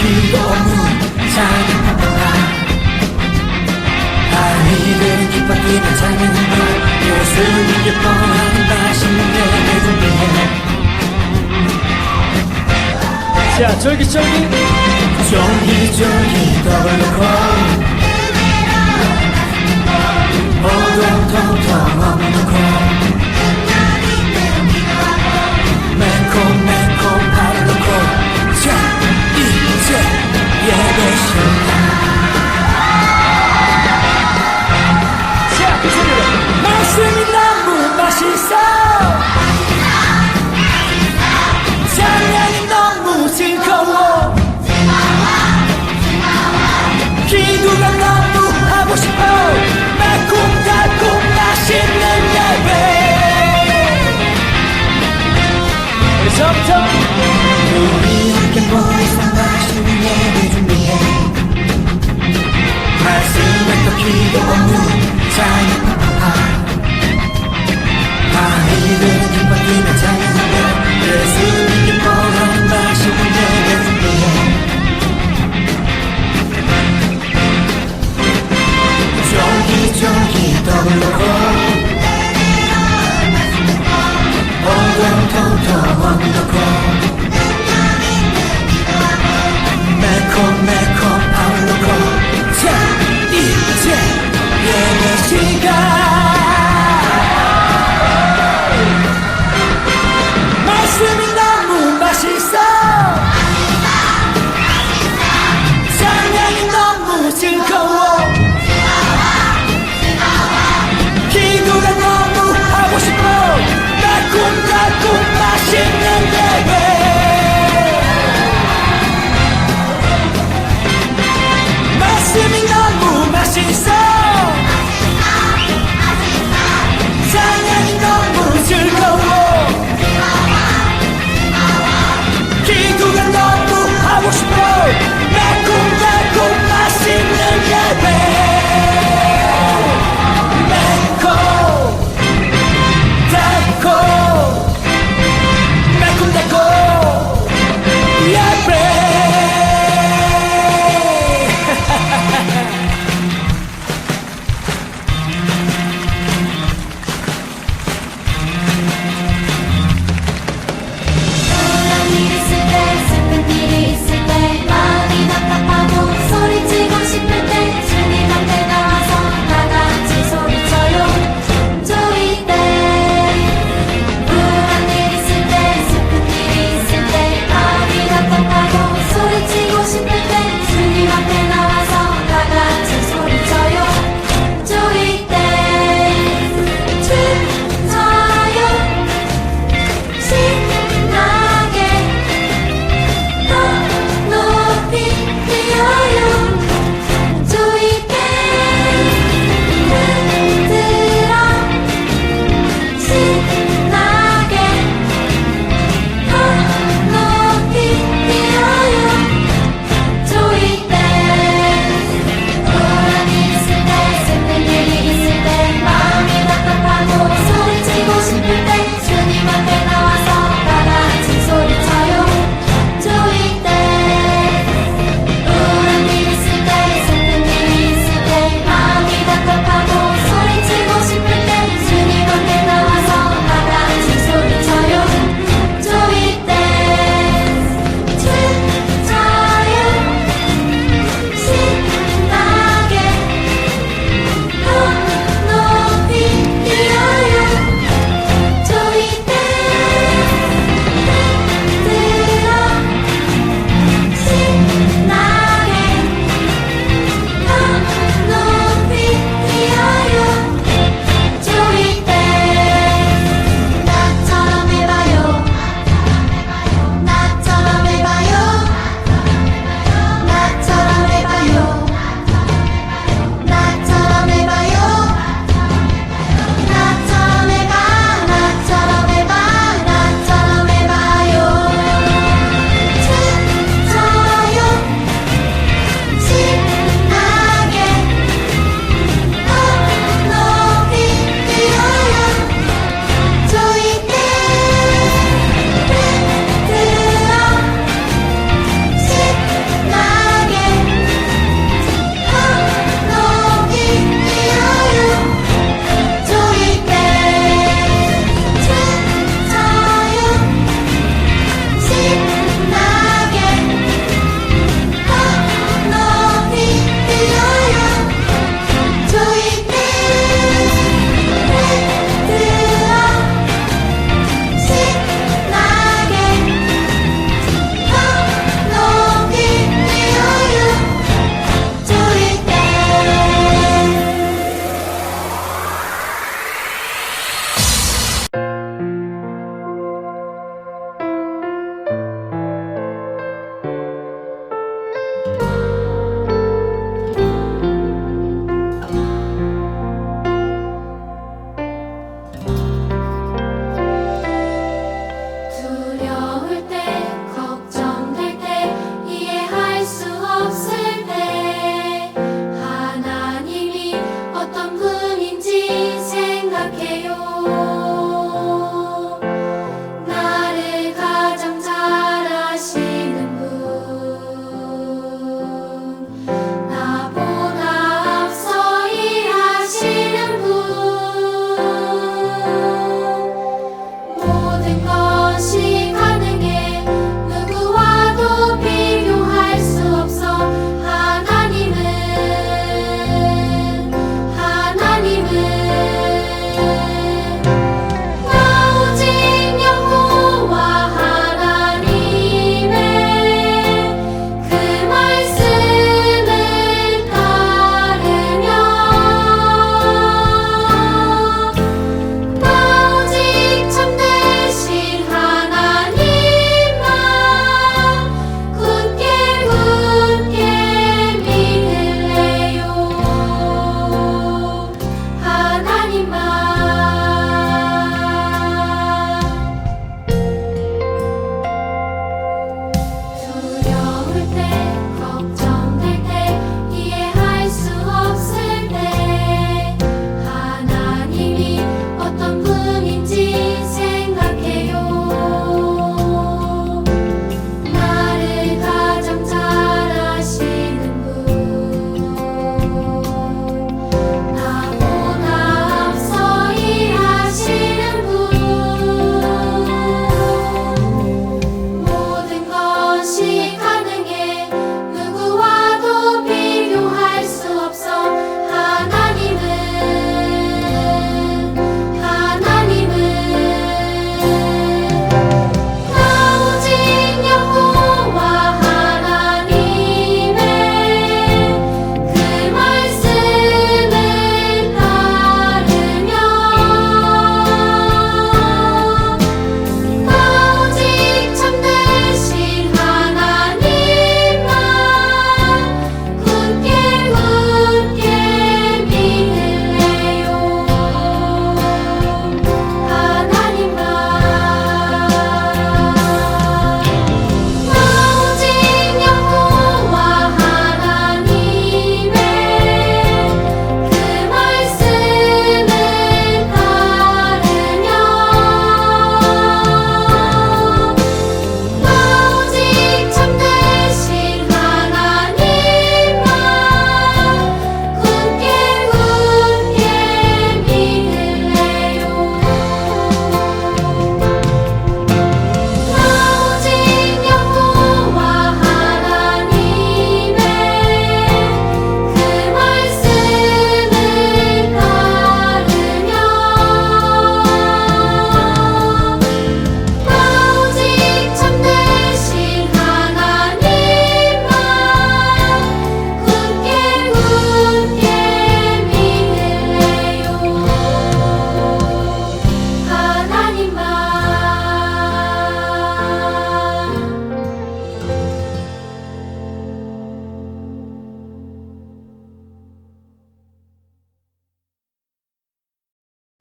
필요 없는 작은 평범한 아이들은 기뻐뛰는 작은 행복 요즘 예뻐하는 맛있는 내 준비해 자, 쫄깃쫄깃 쫄깃쫄깃 떡을 넣고 오동통통 어묵 넣고 매콤매콤 파를 넣고 자 이제 예배 시간 자, 그 소리로 말씀이 너무 맛있어 찬양이 너무 즐거워 기도가 너무 하고 싶어 매콤달콤 맛있는 예배 우리서부터 우리 함께 모여서 맛있는 예배 준비해 말씀에 또 기도 없는 자유 아이들은 기뻐 뛰며 찬양하며 예수님 기뻐하는 맛있는 예배 준비해 쫄깃쫄깃 떡을 넣고 오동통통 어묵 넣고 매콤매콤 밥을 넣고 자 이제 예배 시간 말씀이 너무 맛있어 찬양이 너무 즐거워 기도가 너무 하고 싶어 달콤달콤 맛있는 예배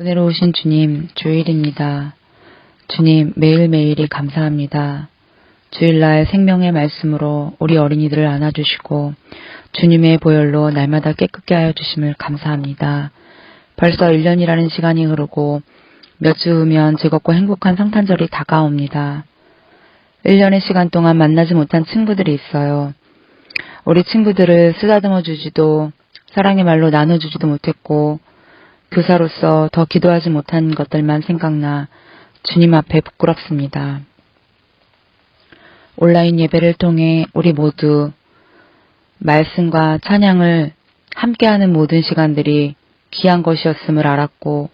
은혜로우신 주님, 주일입니다. 주님, 매일매일이 감사합니다. 주일날 생명의 말씀으로 우리 어린이들을 안아주시고 주님의 보혈로 날마다 깨끗게 하여 주심을 감사합니다. 벌써 1년이라는 시간이 흐르고 몇 주 후면 즐겁고 행복한 성탄절이 다가옵니다. 1년의 시간 동안 만나지 못한 친구들이 있어요. 우리 친구들을 쓰다듬어 주지도 사랑의 말로 나눠주지도 못했고 교사로서 더 기도하지 못한 것들만 생각나 주님 앞에 부끄럽습니다. 온라인 예배를 통해 우리 모두 말씀과 찬양을 함께하는 모든 시간들이 귀한 것이었음을 알았고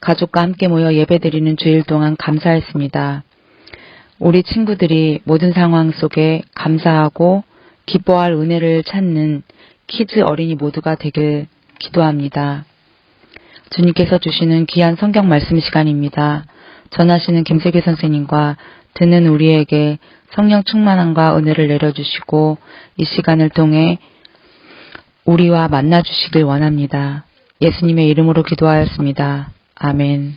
가족과 함께 모여 예배드리는 주일 동안 감사했습니다. 우리 친구들이 모든 상황 속에 감사하고 기뻐할 은혜를 찾는 키즈 어린이 모두가 되길 기도합니다. 주님께서 주시는 귀한 성경 말씀 시간입니다. 전하시는 김세계 선생님과 듣는 우리에게 성령 충만함과 은혜를 내려주시고 이 시간을 통해 우리와 만나주시길 원합니다. 예수님의 이름으로 기도하였습니다. 아멘.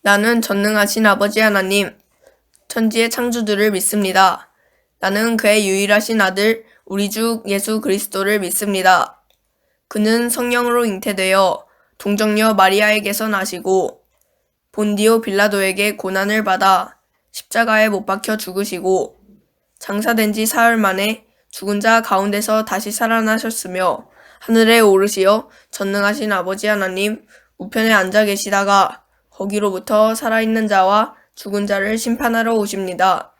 나는 전능하신 아버지 하나님, 천지의 창조주를 믿습니다. 나는 그의 유일하신 아들, 우리 주 예수 그리스도를 믿습니다. 그는 성령으로 잉태되어 동정녀 마리아에게서 나시고 본디오 빌라도에게 고난을 받아 십자가에 못 박혀 죽으시고 장사된 지 사흘 만에 죽은 자 가운데서 다시 살아나셨으며 하늘에 오르시어 전능하신 아버지 하나님 우편에 앉아 계시다가 거기로부터 살아있는 자와 죽은 자를 심판하러 오십니다.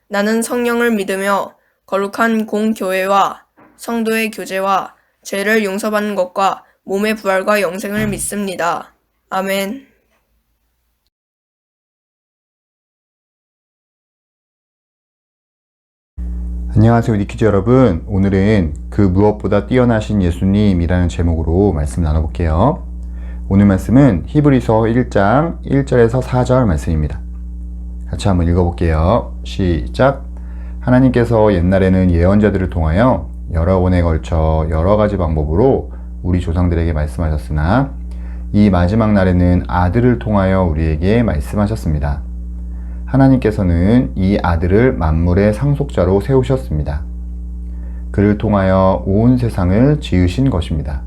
나는 성령을 믿으며 거룩한 공교회와 성도의 교제와 죄를 용서받는 것과 몸의 부활과 영생을 믿습니다. 아멘. 안녕하세요, 니키즈 여러분. 오늘은 그 무엇보다 뛰어나신 예수님이라는 제목으로 말씀 나눠볼게요. 오늘 말씀은 히브리서 1장 1절에서 4절 말씀입니다. 같이 한번 읽어볼게요. 시작. 하나님께서 옛날에는 예언자들을 통하여 여러 번에 걸쳐 여러 가지 방법으로 우리 조상들에게 말씀하셨으나 이 마지막 날에는 아들을 통하여 우리에게 말씀하셨습니다. 하나님께서는 이 아들을 만물의 상속자로 세우셨습니다. 그를 통하여 온 세상을 지으신 것입니다.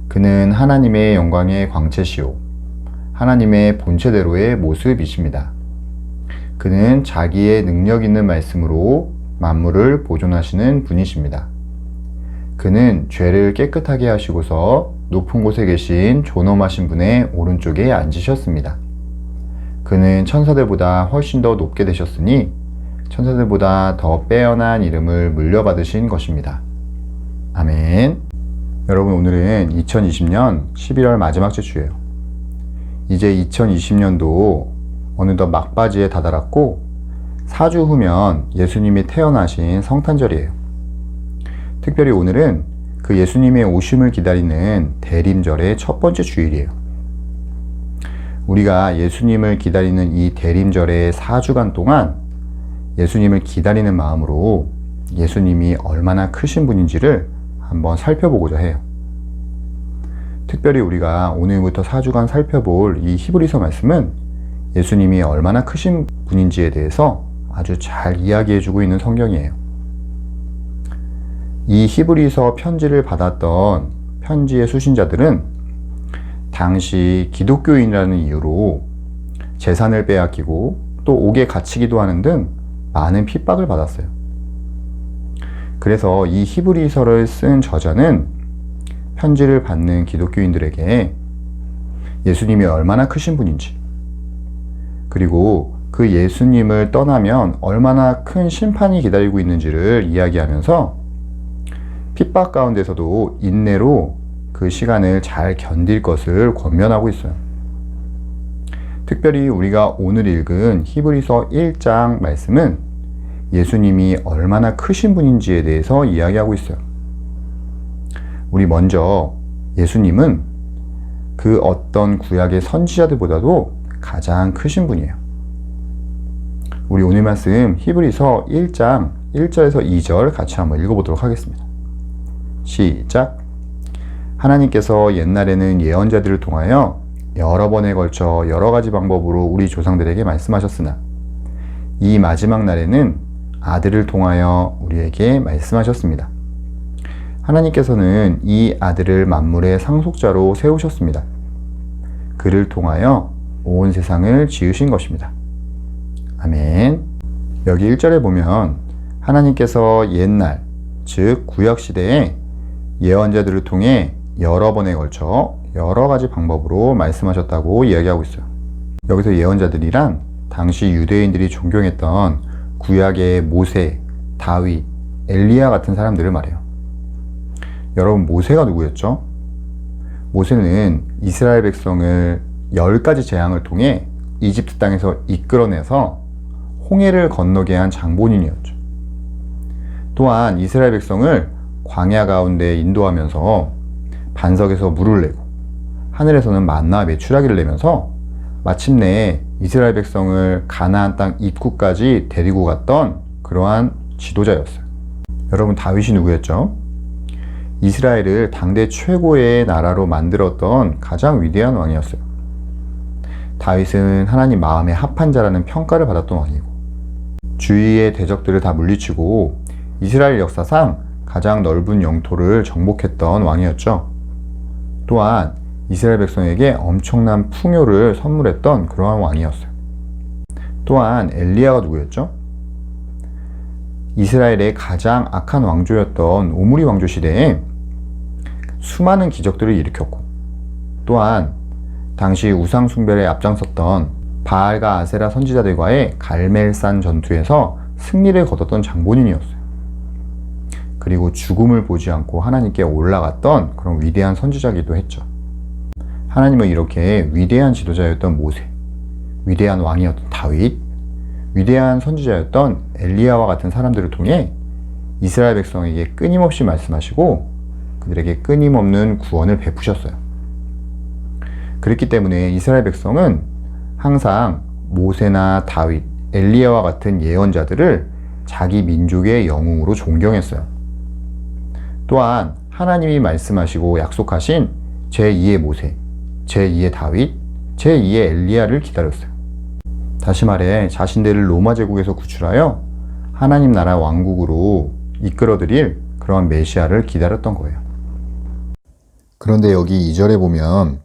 그는 하나님의 영광의 광채시오 하나님의 본체대로의 모습이십니다. 그는 자기의 능력 있는 말씀으로 만물을 보존하시는 분이십니다. 그는 죄를 깨끗하게 하시고서 높은 곳에 계신 존엄하신 분의 오른쪽에 앉으셨습니다. 그는 천사들보다 훨씬 더 높게 되셨으니 천사들보다 더 빼어난 이름을 물려받으신 것입니다. 아멘. 여러분, 오늘은 2020년 11월 마지막 주예요. 이제 2020년도 어느덧 막바지에 다다랐고 4주 후면 예수님이 태어나신 성탄절이에요. 특별히 오늘은 그 예수님의 오심을 기다리는 대림절의 첫 번째 주일이에요. 우리가 예수님을 기다리는 이 대림절의 4주간 동안 예수님을 기다리는 마음으로 예수님이 얼마나 크신 분인지를 한번 살펴보고자 해요. 특별히 우리가 오늘부터 4주간 살펴볼 이 히브리서 말씀은 예수님이 얼마나 크신 분인지에 대해서 아주 잘 이야기해주고 있는 성경이에요. 이 히브리서 편지를 받았던 편지의 수신자들은 당시 기독교인이라는 이유로 재산을 빼앗기고 또 옥에 갇히기도 하는 등 많은 핍박을 받았어요. 그래서 이 히브리서를 쓴 저자는 편지를 받는 기독교인들에게 예수님이 얼마나 크신 분인지, 그리고 그 예수님을 떠나면 얼마나 큰 심판이 기다리고 있는지를 이야기하면서 핍박 가운데서도 인내로 그 시간을 잘 견딜 것을 권면하고 있어요. 특별히 우리가 오늘 읽은 히브리서 1장 말씀은 예수님이 얼마나 크신 분인지에 대해서 이야기하고 있어요. 우리 먼저 예수님은 그 어떤 구약의 선지자들보다도 가장 크신 분이에요. 우리 오늘 말씀 히브리서 1장 1절에서 2절 같이 한번 읽어보도록 하겠습니다. 시작. 하나님께서 옛날에는 예언자들을 통하여 여러 번에 걸쳐 여러 가지 방법으로 우리 조상들에게 말씀하셨으나 이 마지막 날에는 아들을 통하여 우리에게 말씀하셨습니다. 하나님께서는 이 아들을 만물의 상속자로 세우셨습니다. 그를 통하여 온 세상을 지으신 것입니다. 아멘. 여기 1절에 보면 하나님께서 옛날, 즉 구약시대에 예언자들을 통해 여러 번에 걸쳐 여러 가지 방법으로 말씀하셨다고 이야기하고 있어요. 여기서 예언자들이란 당시 유대인들이 존경했던 구약의 모세, 다윗, 엘리야 같은 사람들을 말해요. 여러분, 모세가 누구였죠? 모세는 이스라엘 백성을 10가지 재앙을 통해 이집트 땅에서 이끌어내서 홍해를 건너게 한 장본인이었죠. 또한 이스라엘 백성을 광야 가운데 인도하면서 반석에서 물을 내고 하늘에서는 만나 메추라기를 내면서 마침내 이스라엘 백성을 가나안 땅 입구까지 데리고 갔던 그러한 지도자였어요. 여러분, 다윗이 누구였죠? 이스라엘을 당대 최고의 나라로 만들었던 가장 위대한 왕이었어요. 다윗은 하나님 마음에 합한 자라는 평가를 받았던 왕이고 주위의 대적들을 다 물리치고 이스라엘 역사상 가장 넓은 영토를 정복했던 왕이었죠. 또한 이스라엘 백성에게 엄청난 풍요를 선물했던 그러한 왕이었어요. 또한 엘리야가 누구였죠? 이스라엘의 가장 악한 왕조였던 오므리 왕조 시대에 수많은 기적들을 일으켰고 또한 당시 우상 숭배에 앞장섰던 바알과 아세라 선지자들과의 갈멜산 전투에서 승리를 거뒀던 장본인이었어요. 그리고 죽음을 보지 않고 하나님께 올라갔던 그런 위대한 선지자이기도 했죠. 하나님은 이렇게 위대한 지도자였던 모세, 위대한 왕이었던 다윗, 위대한 선지자였던 엘리야와 같은 사람들을 통해 이스라엘 백성에게 끊임없이 말씀하시고 그들에게 끊임없는 구원을 베푸셨어요. 그렇기 때문에 이스라엘 백성은 항상 모세나 다윗, 엘리야와 같은 예언자들을 자기 민족의 영웅으로 존경했어요. 또한 하나님이 말씀하시고 약속하신 제2의 모세, 제2의 다윗, 제2의 엘리야를 기다렸어요. 다시 말해 자신들을 로마 제국에서 구출하여 하나님 나라 왕국으로 이끌어드릴 그런 메시아를 기다렸던 거예요. 그런데 여기 2절에 보면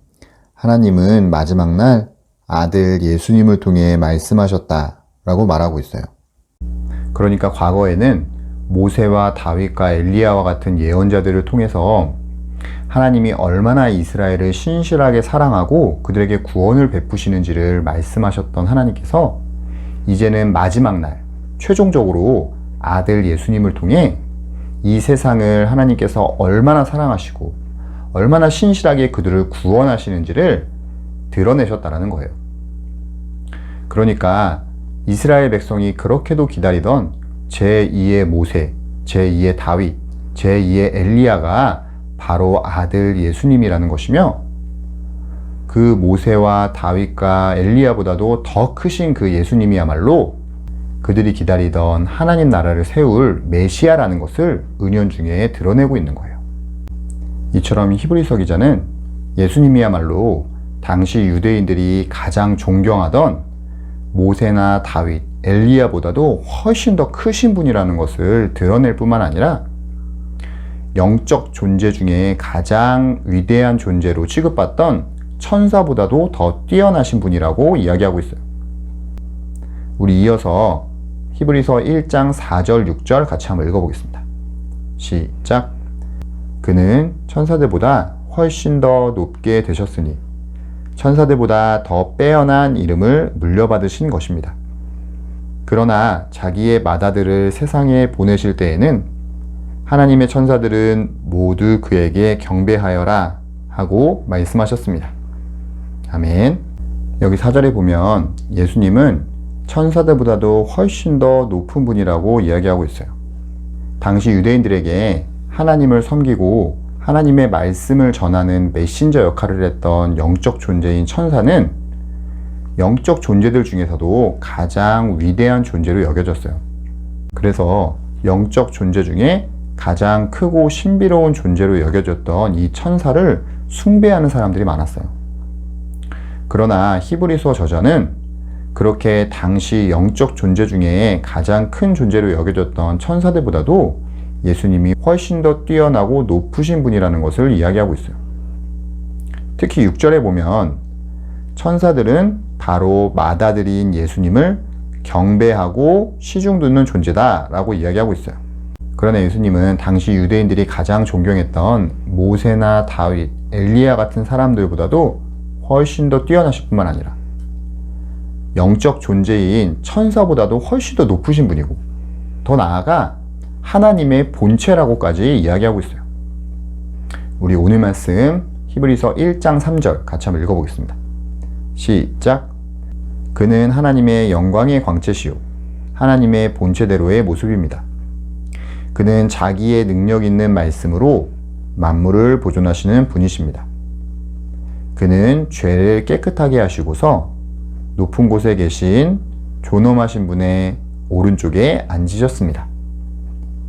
하나님은 마지막 날 아들 예수님을 통해 말씀하셨다라고 말하고 있어요. 그러니까 과거에는 모세와 다윗과 엘리야와 같은 예언자들을 통해서 하나님이 얼마나 이스라엘을 신실하게 사랑하고 그들에게 구원을 베푸시는지를 말씀하셨던 하나님께서 이제는 마지막 날 최종적으로 아들 예수님을 통해 이 세상을 하나님께서 얼마나 사랑하시고 얼마나 신실하게 그들을 구원하시는지를 드러내셨다라는 거예요. 그러니까 이스라엘 백성이 그렇게도 기다리던 제2의 모세, 제2의 다윗, 제2의 엘리야가 바로 아들 예수님이라는 것이며 그 모세와 다윗과 엘리야보다도 더 크신 그 예수님이야말로 그들이 기다리던 하나님 나라를 세울 메시아라는 것을 은연중에 드러내고 있는 거예요. 이처럼 히브리서 기자는 예수님이야말로 당시 유대인들이 가장 존경하던 모세나 다윗, 엘리야보다도 훨씬 더 크신 분이라는 것을 드러낼 뿐만 아니라 영적 존재 중에 가장 위대한 존재로 취급받던 천사보다도 더 뛰어나신 분이라고 이야기하고 있어요. 우리 이어서 히브리서 1장 4절 6절 같이 한번 읽어보겠습니다. 시작. 그는 천사들보다 훨씬 더 높게 되셨으니 천사들보다 더 빼어난 이름을 물려받으신 것입니다. 그러나 자기의 맏아들을 세상에 보내실 때에는 하나님의 천사들은 모두 그에게 경배하여라 하고 말씀하셨습니다. 아멘. 여기 4절에 보면 예수님은 천사들보다도 훨씬 더 높은 분이라고 이야기하고 있어요. 당시 유대인들에게 하나님을 섬기고 하나님의 말씀을 전하는 메신저 역할을 했던 영적 존재인 천사는 영적 존재들 중에서도 가장 위대한 존재로 여겨졌어요. 그래서 영적 존재 중에 가장 크고 신비로운 존재로 여겨졌던 이 천사를 숭배하는 사람들이 많았어요. 그러나 히브리서 저자는 그렇게 당시 영적 존재 중에 가장 큰 존재로 여겨졌던 천사들보다도 예수님이 훨씬 더 뛰어나고 높으신 분이라는 것을 이야기하고 있어요. 특히 6절에 보면 천사들은 바로 맏아들인 예수님을 경배하고 시중 듣는 존재다 라고 이야기하고 있어요. 그러나 예수님은 당시 유대인들이 가장 존경했던 모세나 다윗, 엘리야 같은 사람들보다도 훨씬 더 뛰어나실 뿐만 아니라 영적 존재인 천사보다도 훨씬 더 높으신 분이고, 더 나아가 하나님의 본체라고까지 이야기하고 있어요. 우리 오늘 말씀 히브리서 1장 3절 같이 한번 읽어보겠습니다. 시작. 그는 하나님의 영광의 광채시요 하나님의 본체대로의 모습입니다. 그는 자기의 능력 있는 말씀으로 만물을 보존하시는 분이십니다. 그는 죄를 깨끗하게 하시고서 높은 곳에 계신 존엄하신 분의 오른쪽에 앉으셨습니다.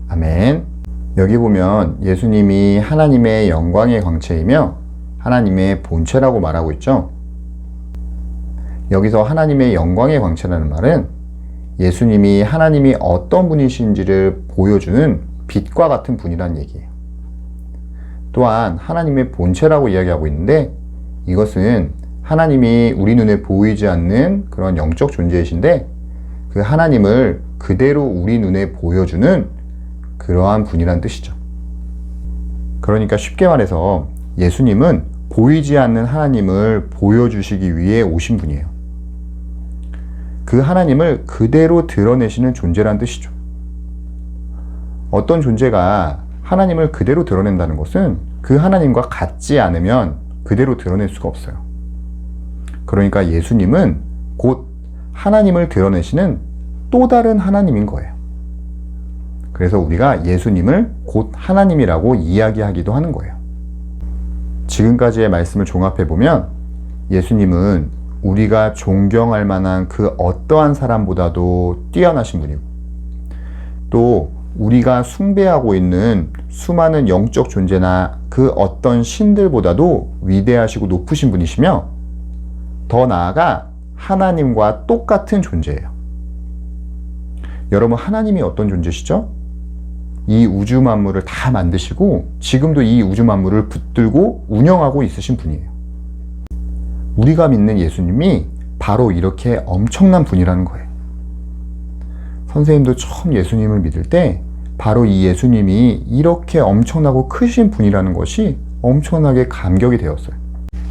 아멘. 여기 보면 예수님이 하나님의 영광의 광채이며 하나님의 본체라고 말하고 있죠. 여기서 하나님의 영광의 광채라는 말은 예수님이 하나님이 어떤 분이신지를 보여주는 빛과 같은 분이란 얘기예요. 또한 하나님의 본체라고 이야기하고 있는데, 이것은 하나님이 우리 눈에 보이지 않는 그런 영적 존재이신데, 그 하나님을 그대로 우리 눈에 보여주는 그러한 분이란 뜻이죠. 그러니까 쉽게 말해서 예수님은 보이지 않는 하나님을 보여주시기 위해 오신 분이에요. 그 하나님을 그대로 드러내시는 존재란 뜻이죠. 어떤 존재가 하나님을 그대로 드러낸다는 것은 그 하나님과 같지 않으면 그대로 드러낼 수가 없어요. 그러니까 예수님은 곧 하나님을 드러내시는 또 다른 하나님인 거예요. 그래서 우리가 예수님을 곧 하나님이라고 이야기하기도 하는 거예요. 지금까지의 말씀을 종합해보면 예수님은 우리가 존경할 만한 그 어떠한 사람보다도 뛰어나신 분이고, 또 우리가 숭배하고 있는 수많은 영적 존재나 그 어떤 신들보다도 위대하시고 높으신 분이시며, 더 나아가 하나님과 똑같은 존재예요. 여러분, 하나님이 어떤 존재시죠? 이 우주 만물을 다 만드시고 지금도 이 우주 만물을 붙들고 운영하고 있으신 분이에요. 우리가 믿는 예수님이 바로 이렇게 엄청난 분이라는 거예요. 선생님도 처음 예수님을 믿을 때 바로 이 예수님이 이렇게 엄청나고 크신 분이라는 것이 엄청나게 감격이 되었어요.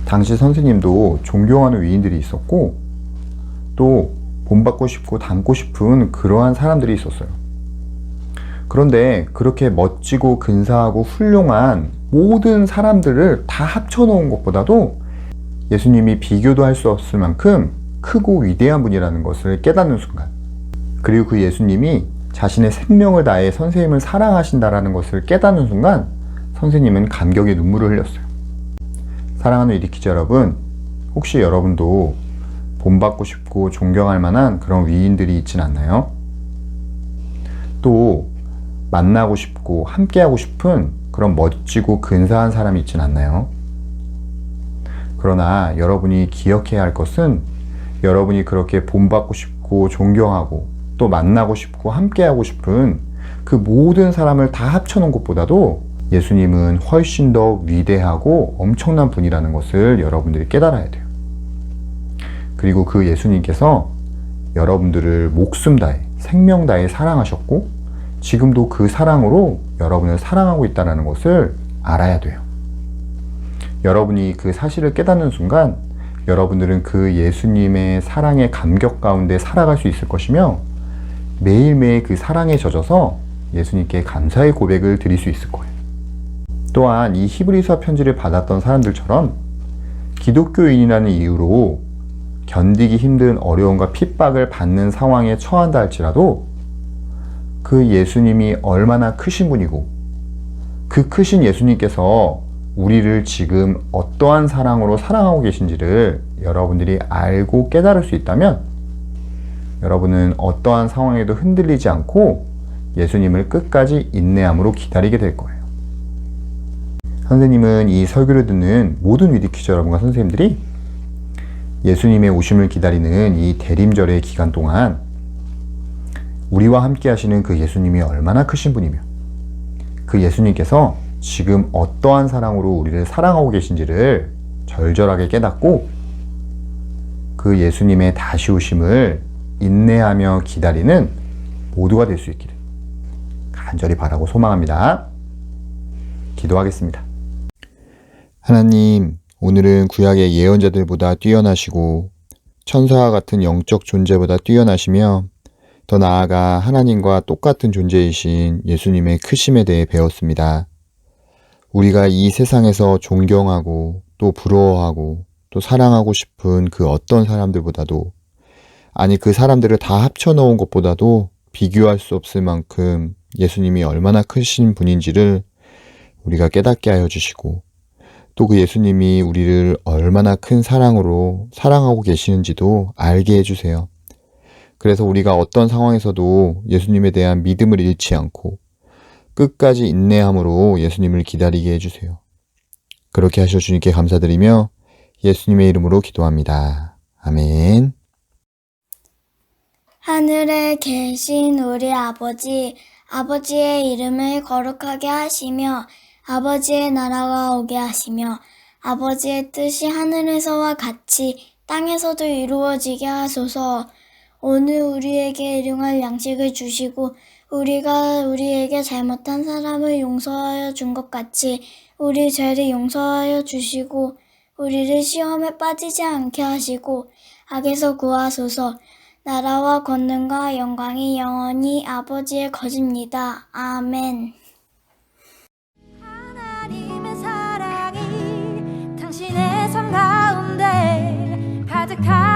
당시 선생님도 존경하는 위인들이 있었고, 또 본받고 싶고 닮고 싶은 그러한 사람들이 있었어요. 그런데 그렇게 멋지고 근사하고 훌륭한 모든 사람들을 다 합쳐놓은 것보다도 예수님이 비교도 할 수 없을 만큼 크고 위대한 분이라는 것을 깨닫는 순간, 그리고 그 예수님이 자신의 생명을 다해 선생님을 사랑하신다라는 것을 깨닫는 순간 선생님은 감격의 눈물을 흘렸어요. 사랑하는 이리키즈 여러분, 혹시 여러분도 본받고 싶고 존경할 만한 그런 위인들이 있진 않나요? 또 만나고 싶고 함께하고 싶은 그런 멋지고 근사한 사람이 있진 않나요? 그러나 여러분이 기억해야 할 것은, 여러분이 그렇게 본받고 싶고 존경하고 또 만나고 싶고 함께하고 싶은 그 모든 사람을 다 합쳐놓은 것보다도 예수님은 훨씬 더 위대하고 엄청난 분이라는 것을 여러분들이 깨달아야 돼요. 그리고 그 예수님께서 여러분들을 목숨 다해, 생명 다해 사랑하셨고 지금도 그 사랑으로 여러분을 사랑하고 있다는 것을 알아야 돼요. 여러분이 그 사실을 깨닫는 순간 여러분들은 그 예수님의 사랑의 감격 가운데 살아갈 수 있을 것이며, 매일매일 그 사랑에 젖어서 예수님께 감사의 고백을 드릴 수 있을 거예요. 또한 이 히브리서 편지를 받았던 사람들처럼 기독교인이라는 이유로 견디기 힘든 어려움과 핍박을 받는 상황에 처한다 할지라도 그 예수님이 얼마나 크신 분이고, 그 크신 예수님께서 우리를 지금 어떠한 사랑으로 사랑하고 계신지를 여러분들이 알고 깨달을 수 있다면 여러분은 어떠한 상황에도 흔들리지 않고 예수님을 끝까지 인내함으로 기다리게 될 거예요. 선생님은 이 설교를 듣는 모든 위디퀴즈 여러분과 선생님들이 예수님의 오심을 기다리는 이 대림절의 기간 동안 우리와 함께 하시는 그 예수님이 얼마나 크신 분이며 그 예수님께서 지금 어떠한 사랑으로 우리를 사랑하고 계신지를 절절하게 깨닫고 그 예수님의 다시 오심을 인내하며 기다리는 모두가 될 수 있기를 간절히 바라고 소망합니다. 기도하겠습니다. 하나님, 오늘은 구약의 예언자들보다 뛰어나시고 천사와 같은 영적 존재보다 뛰어나시며 더 나아가 하나님과 똑같은 존재이신 예수님의 크심에 대해 배웠습니다. 우리가 이 세상에서 존경하고 또 부러워하고 또 사랑하고 싶은 그 어떤 사람들보다도, 아니 그 사람들을 다 합쳐놓은 것보다도 비교할 수 없을 만큼 예수님이 얼마나 크신 분인지를 우리가 깨닫게 하여 주시고, 또 그 예수님이 우리를 얼마나 큰 사랑으로 사랑하고 계시는지도 알게 해주세요. 그래서 우리가 어떤 상황에서도 예수님에 대한 믿음을 잃지 않고 끝까지 인내함으로 예수님을 기다리게 해주세요. 그렇게 하셔 주님께 감사드리며 예수님의 이름으로 기도합니다. 아멘. 하늘에 계신 우리 아버지, 아버지의 이름을 거룩하게 하시며 아버지의 나라가 오게 하시며 아버지의 뜻이 하늘에서와 같이 땅에서도 이루어지게 하소서. 오늘 우리에게 일용할 양식을 주시고 우리가 우리에게 잘못한 사람을 용서하여 준 것 같이 우리 죄를 용서하여 주시고 우리를 시험에 빠지지 않게 하시고 악에서 구하소서. 나라와 권능과 영광이 영원히 아버지의 것입니다. 아멘. 하나님의 사랑이 당신의 삶 가운데 가득하